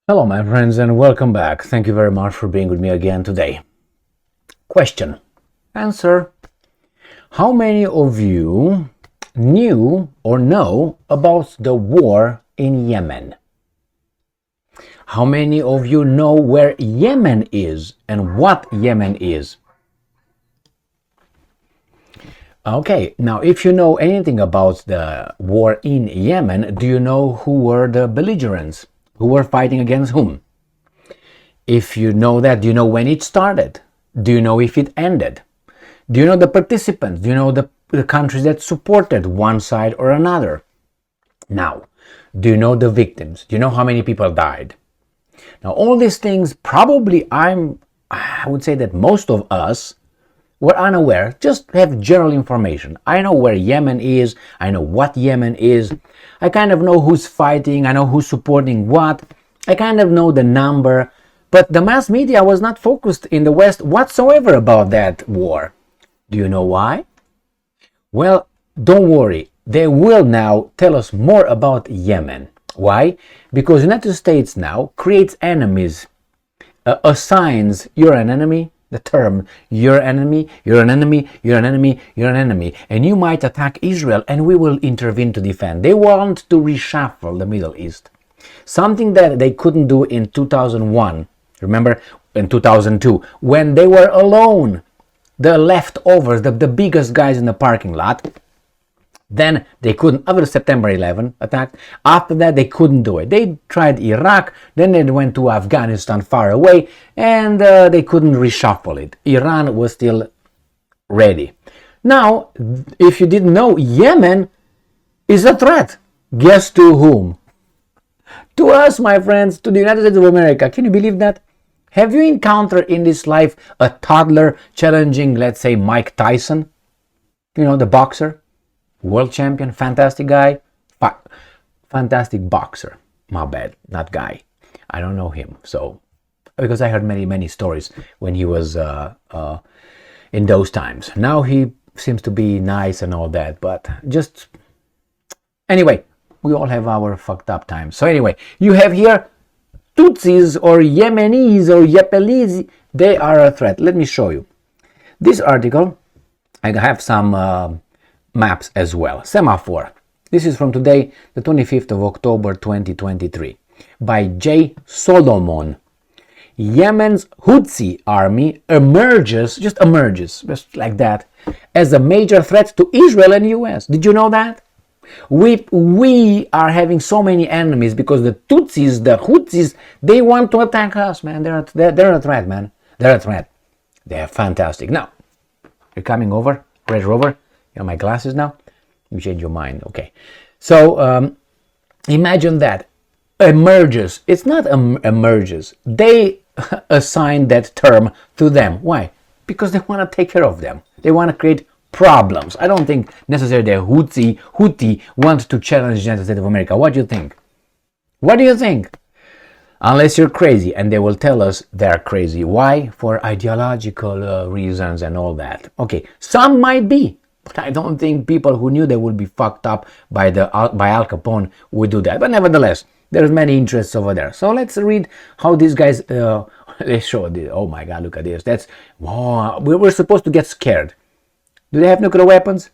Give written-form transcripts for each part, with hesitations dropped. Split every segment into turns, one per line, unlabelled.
Hello, my friends, and welcome back. Thank you very much for being with me again today. Question. Answer. How many of you knew or know about the war in Yemen? How many of you know where Yemen is and what Yemen is? Okay, now if you know anything about the war in Yemen, do you know who were the belligerents? Who were fighting against whom? If you know that, do you know when it started? Do you know if it ended? Do you know the participants? Do you know the countries that supported one side or another? Now, do you know the victims? Do you know how many people died? Now, all these things probably I would say that most of us were unaware, just have general information. I know where Yemen is, I know what Yemen is, I kind of know who's fighting, I know who's supporting what, I kind of know the number, but the mass media was not focused in the West whatsoever about that war. Do you know why? Well, don't worry, they will now tell us more about Yemen. Why? Because the United States now creates enemies, assigns you're an enemy, the term you're an enemy, you're an enemy, you're an enemy, you're an enemy, and you might attack Israel and we will intervene to defend. They want to reshuffle the Middle East. Something that they couldn't do in 2001, remember, in 2002, when they were alone, the leftovers, the biggest guys in the parking lot. Then they couldn't, after September 11 attack, after that they couldn't do it. They tried Iraq, then they went to Afghanistan far away, and they couldn't reshuffle it. Iran was still ready. Now, if you didn't know, Yemen is a threat. Guess to whom? To us, my friends, to the United States of America. Can you believe that? Have you encountered in this life a toddler challenging, let's say, Mike Tyson? You know, the boxer? World champion, fantastic guy, fantastic boxer. My bad, not guy. I don't know him. So, because I heard many stories when he was in those times. Now he seems to be nice and all that, but just anyway, we all have our fucked up times. So anyway, you have here Tutsis or Yemenis or Yepelis. They are a threat. Let me show you this article. I have some maps as well. Semaphore. This is from today, the 25th of October 2023, by J. Solomon. Yemen's Houthi army emerges just like that, as a major threat to Israel and US. Did you know that? We are having so many enemies because the Tutsis, the Houthis, they want to attack us, man. They're a threat, man. They're a threat. They're fantastic. Now, you're coming over, Red Rover. You know my glasses now? You change your mind. Okay. So imagine that. Emerges. It's not emerges. They assign that term to them. Why? Because they want to take care of them. They want to create problems. I don't think necessarily the Houthi want to challenge the United States of America. What do you think? What do you think? Unless you're crazy, and they will tell us they're crazy. Why? For ideological reasons and all that. Okay. Some might be. But I don't think people who knew they would be fucked up by Al Capone would do that. But nevertheless, there's many interests over there. So let's read how these guys they show this. Oh my God, look at this. That's wow. We were supposed to get scared. Do they have nuclear weapons?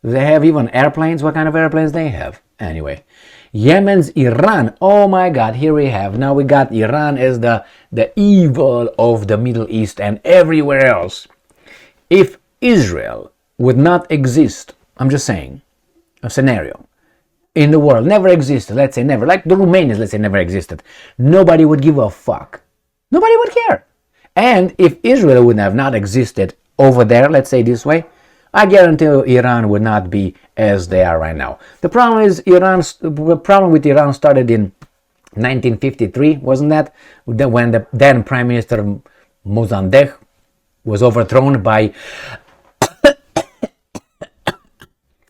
Do they have even airplanes? What kind of airplanes they have? Anyway, Yemen's Iran. Oh my God, here we have. Now we got Iran as the evil of the Middle East and everywhere else. If Israel would not exist, I'm just saying, a scenario in the world, never existed, let's say never, like the Romanians, let's say never existed, nobody would give a fuck. Nobody would care. And if Israel would have not existed over there, let's say this way, I guarantee Iran would not be as they are right now. The problem with Iran started in 1953, wasn't that? When the then Prime Minister Mossadegh was overthrown by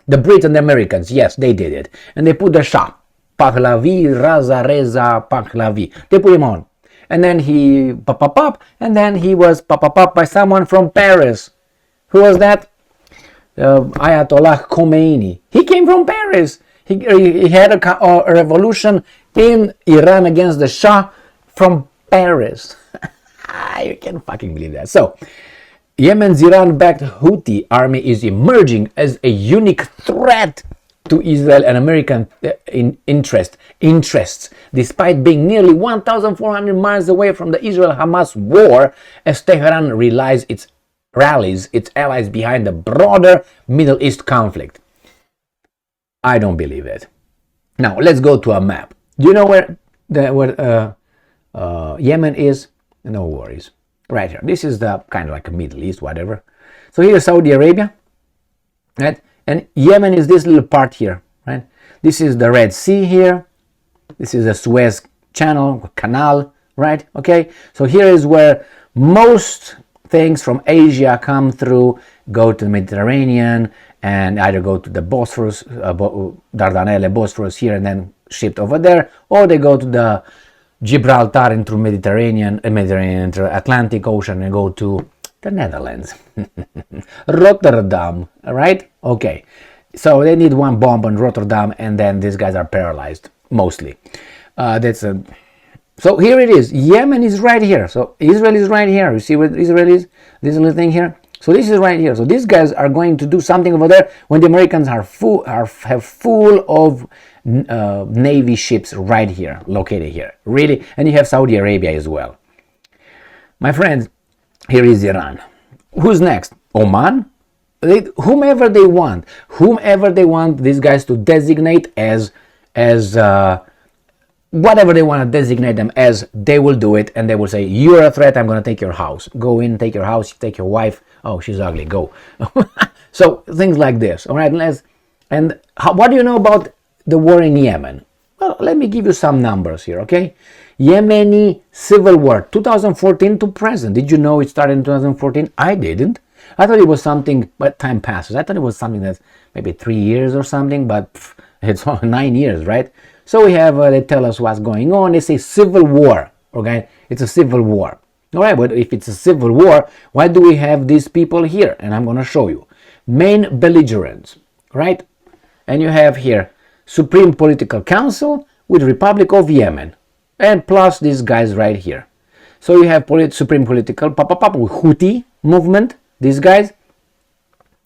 the Brits and the Americans. Yes, they did it. And they put the Shah, Pahlavi, Reza Pahlavi. They put him on. And then he and then he was by someone from Paris. Who was that? Ayatollah Khomeini. He came from Paris. He had a revolution in Iran against the Shah from Paris. You can't fucking believe that. So, Yemen's Iran-backed Houthi army is emerging as a unique threat to Israel and American interests, despite being nearly 1,400 miles away from the Israel-Hamas war, as Tehran rallies its allies behind the broader Middle East conflict. I don't believe it. Now, let's go to a map. Do you know where Yemen is? No worries. Right here. This is the kind of like a Middle East, whatever. So here's Saudi Arabia, right? And Yemen is this little part here, right? This is the Red Sea here. This is the Suez Canal, right? Okay. So here is where most things from Asia come through, go to the Mediterranean, and either go to the Bosphorus, Dardanelles, Bosphorus here, and then shipped over there, or they go to the Gibraltar and through Mediterranean through Atlantic Ocean and go to the Netherlands, Rotterdam, right? Okay, so they need one bomb on Rotterdam, and then these guys are paralyzed mostly. So here it is. Yemen is right here. So Israel is right here. You see where Israel is? This little thing here. So this is right here. So these guys are going to do something over there when the Americans are full of Navy ships right here, located here. Really? And you have Saudi Arabia as well. My friends, here is Iran. Who's next? Oman? Whomever they want these guys to designate as whatever they want to designate them as, they will do it, and they will say, you're a threat, I'm going to take your house. Go in, take your house, take your wife. Oh, she's ugly, go. So things like this. All right, what do you know about the war in Yemen? Well, let me give you some numbers here, okay? Yemeni civil war, 2014 to present. Did you know it started in 2014? I didn't. I thought it was something, but time passes. I thought it was something that's maybe 3 years or something, but it's 9 years, right? So we have, they tell us what's going on. They say civil war, okay? It's a civil war. All right, but if it's a civil war, why do we have these people here? And I'm going to show you. Main belligerents, right? And you have here Supreme Political Council with Republic of Yemen. And plus these guys right here. So you have Supreme Political, Houthi movement, these guys,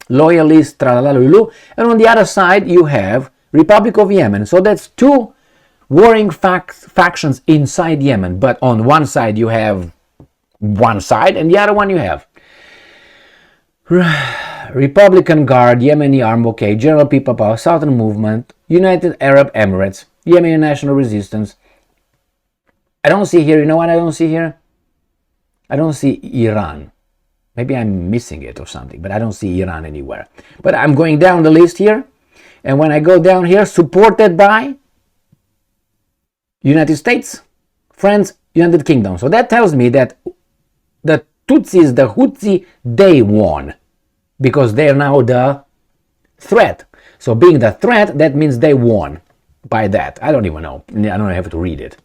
loyalists, tralalulu. And on the other side, you have Republic of Yemen. So that's two warring factions inside Yemen. But on one side you have one side, and the other one you have Republican Guard, Yemeni Arm, okay, General People Power, Southern Movement, United Arab Emirates, Yemeni National Resistance. I don't see here, you know what I don't see here? I don't see Iran. Maybe I'm missing it or something, but I don't see Iran anywhere. But I'm going down the list here. And when I go down here, supported by United States, France, United Kingdom. So that tells me that the Tutsis, the Houthi, they won because they are now the threat. So being the threat, that means they won by that. I don't even know. I don't have to read it.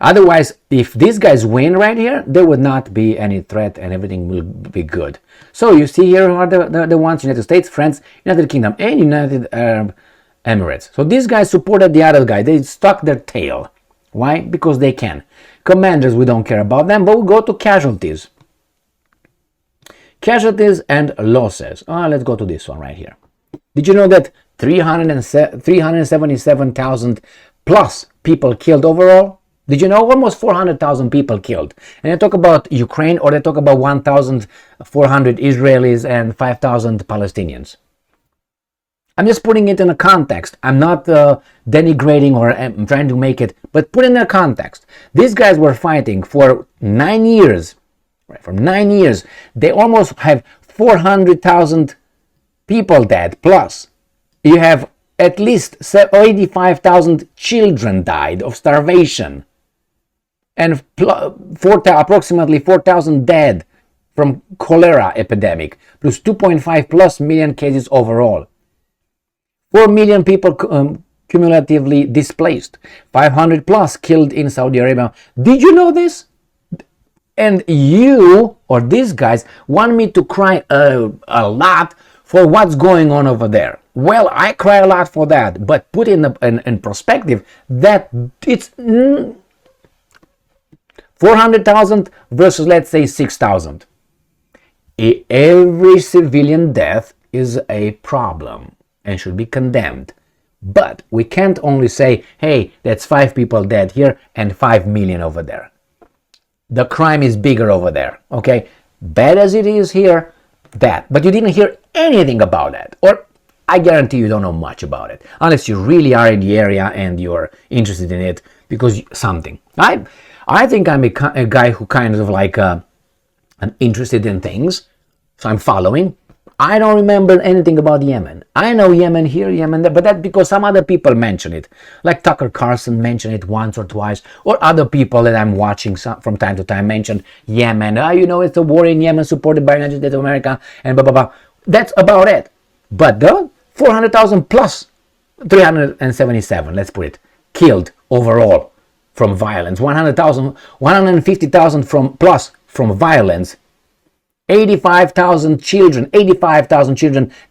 Otherwise, if these guys win right here, there would not be any threat and everything will be good. So you see here are the ones, United States, France, United Kingdom, and United Arab Emirates. So these guys supported the other guy. They stuck their tail. Why? Because they can. Commanders, we don't care about them, but we'll go to casualties. Casualties and losses. Let's go to this one right here. Did you know that 377,000 plus people killed overall? Did you know? Almost 400,000 people killed. And they talk about Ukraine, or they talk about 1,400 Israelis and 5,000 Palestinians. I'm just putting it in a context. I'm not denigrating or I'm trying to make it, but put in a context. These guys were fighting for 9 years. Right, for 9 years. They almost have 400,000 people dead. Plus, you have at least 85,000 children died of starvation. And approximately 4,000 dead from cholera epidemic. Plus 2.5 plus million cases overall. 4 million people cumulatively displaced. 500 plus killed in Saudi Arabia. Did you know this? And you, or these guys, want me to cry a lot for what's going on over there. Well, I cry a lot for that, but put in perspective that it's 400,000 versus, let's say, 6,000. Every civilian death is a problem and should be condemned. But we can't only say, hey, that's 5 people dead here and 5 million over there. The crime is bigger over there, okay? Bad as it is here, that. But you didn't hear anything about that. Or I guarantee you don't know much about it. Unless you really are in the area and you're interested in it because something. I think I'm a guy who kind of like I'm interested in things. So I'm following. I don't remember anything about Yemen. I know Yemen here, Yemen there, but that's because some other people mention it. Like Tucker Carlson mentioned it once or twice, or other people that I'm watching from time to time mention Yemen. It's a war in Yemen supported by the United States of America, and blah, blah, blah. That's about it. But the 400,000 plus 377, let's put it, killed overall from violence. 150,000 from violence. 85,000 children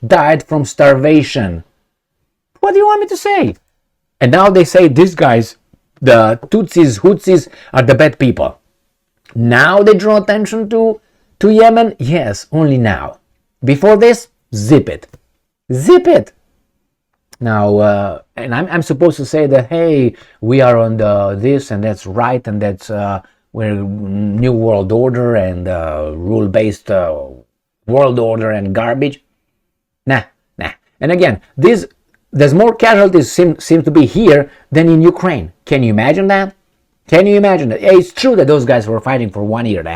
died from starvation. What do you want me to say? And now they say these guys, the Tutsis, Houthis, are the bad people. Now they draw attention to Yemen? Yes, only now. Before this, zip it. Zip it. Now, and I'm supposed to say that, hey, we are on this and that's right and that's... we're new world order and rule-based world order and garbage. Nah. And again, there's more casualties seem to be here than in Ukraine. Can you imagine that? It's true that those guys were fighting for 1.5 years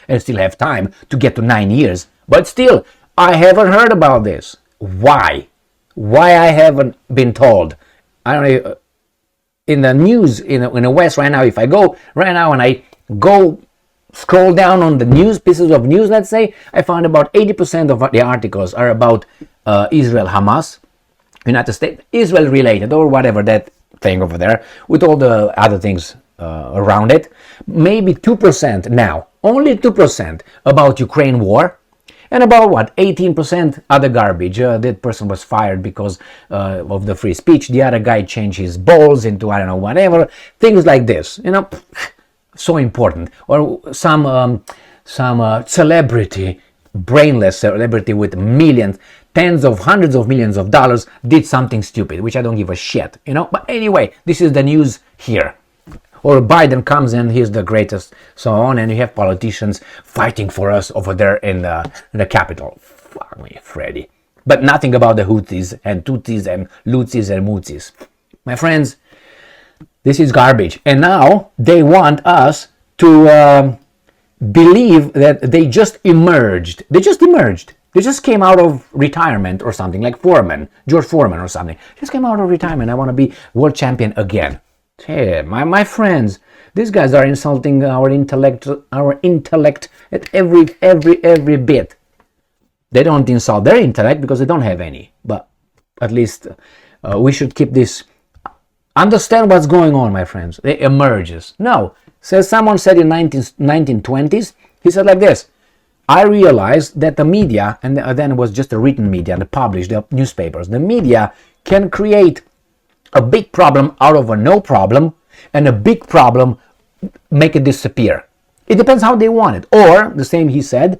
and still have time to get to 9 years. But still, I haven't heard about this. Why? Why I haven't been told? I don't know. In the news, in the West right now, if I go right now and I go scroll down on the pieces of news, let's say, I found about 80% of the articles are about Israel, Hamas, United States, Israel related, or whatever that thing over there, with all the other things around it. Maybe 2% now, only 2% about Ukraine war, and about 18% other garbage. That person was fired because of the free speech. The other guy changed his balls into, I don't know, whatever. Things like this, so important. Or some celebrity, brainless celebrity with millions, tens of hundreds of millions of dollars did something stupid, which I don't give a shit, But anyway, this is the news here. Or Biden comes in, he's the greatest, so on, and you have politicians fighting for us over there in the Capitol. Fuck me, Freddy. But nothing about the Houthis and Tutsis and Lutsis and Mutsis. My friends, this is garbage. And now they want us to believe that they just emerged. They just came out of retirement or something, like George Foreman or something. Just came out of retirement. I want to be world champion again. Hey, my friends, these guys are insulting our intellect at every bit. They don't insult their intellect because they don't have any. But at least we should keep this. Understand what's going on, my friends. It emerges. No, someone said in 1920s. He said like this: I realized that the media, and then it was just the written media and the published, the newspapers, the media can create a big problem out of a no problem, and a big problem make it disappear. It depends how they want it. Or, the same he said,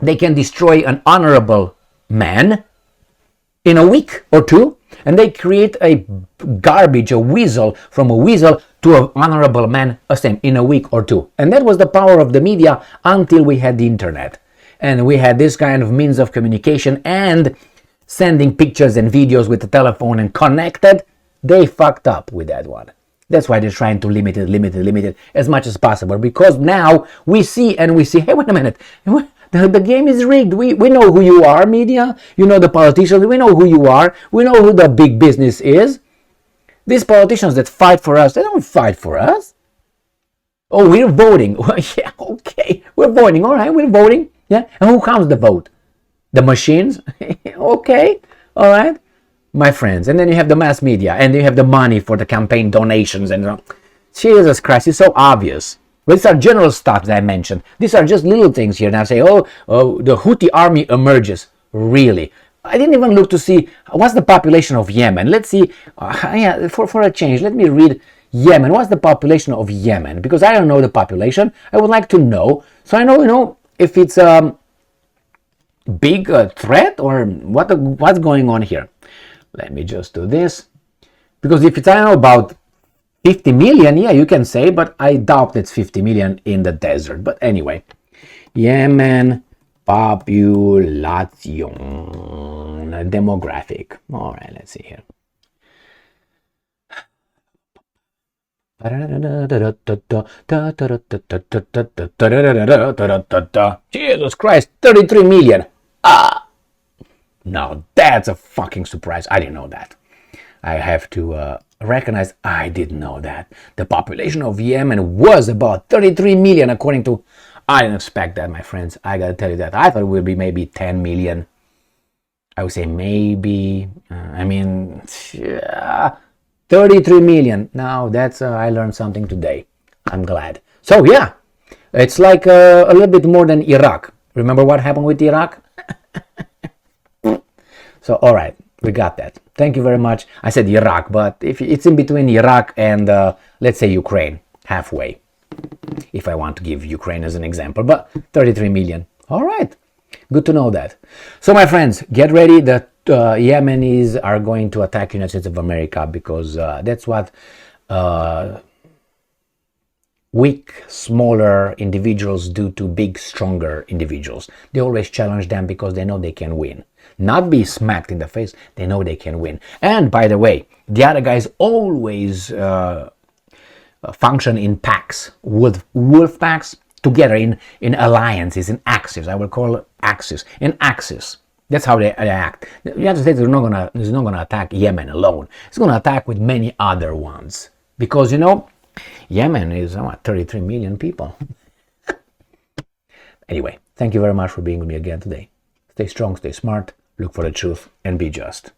they can destroy an honorable man in a week or two, and they create a garbage, a weasel, from a weasel to an honorable man, same, in a week or two. And that was the power of the media until we had the internet. And we had this kind of means of communication and sending pictures and videos with the telephone and connected. They fucked up with that one. That's why they're trying to limit it as much as possible. Because now we see, hey, wait a minute. The game is rigged. We know who you are, media. The politicians. We know who you are. We know who the big business is. These politicians that fight for us, they don't fight for us. Oh, we're voting. Yeah, okay. We're voting. All right, we're voting. Yeah. And who counts the vote? The machines? Okay. All right. My friends. And then you have the mass media. And you have the money for the campaign donations. And Jesus Christ, it's so obvious. But these are general stuff that I mentioned. These are just little things here. And I say, the Houthi army emerges. Really? I didn't even look to see what's the population of Yemen. Let's see. For a change, let me read Yemen. What's the population of Yemen? Because I don't know the population. I would like to know. So I know, if it's a big threat or what's going on here. Let me just do this. Because if it's, I don't know, about 50 million, yeah, you can say, but I doubt it's 50 million in the desert. But anyway, Yemen population demographic. All right, let's see here. Jesus Christ, 33 million. Now that's a fucking surprise. I didn't know that. I have to recognize I didn't know that. The population of Yemen was about 33 million according to... I didn't expect that, my friends. I gotta tell you that. I thought it would be maybe 10 million. I would say maybe, 33 million. Now that's, I learned something today. I'm glad. So yeah, it's like a little bit more than Iraq. Remember what happened with Iraq? So, all right, we got that. Thank you very much. I said Iraq, but if it's in between Iraq and, let's say, Ukraine, halfway, if I want to give Ukraine as an example, but 33 million. All right, good to know that. So, my friends, get ready. The Yemenis are going to attack United States of America because that's what weak, smaller individuals do to big, stronger individuals. They always challenge them because they know they can win. Not be smacked in the face, they know they can win. And by the way, the other guys always function in packs, wolf packs, together in alliances, in axes. I will call it axis. In axis. That's how they act. The United States is not gonna attack Yemen alone. It's gonna attack with many other ones. Because, Yemen is 33 million people. Anyway, thank you very much for being with me again today. Stay strong, stay smart, look for the truth, and be just.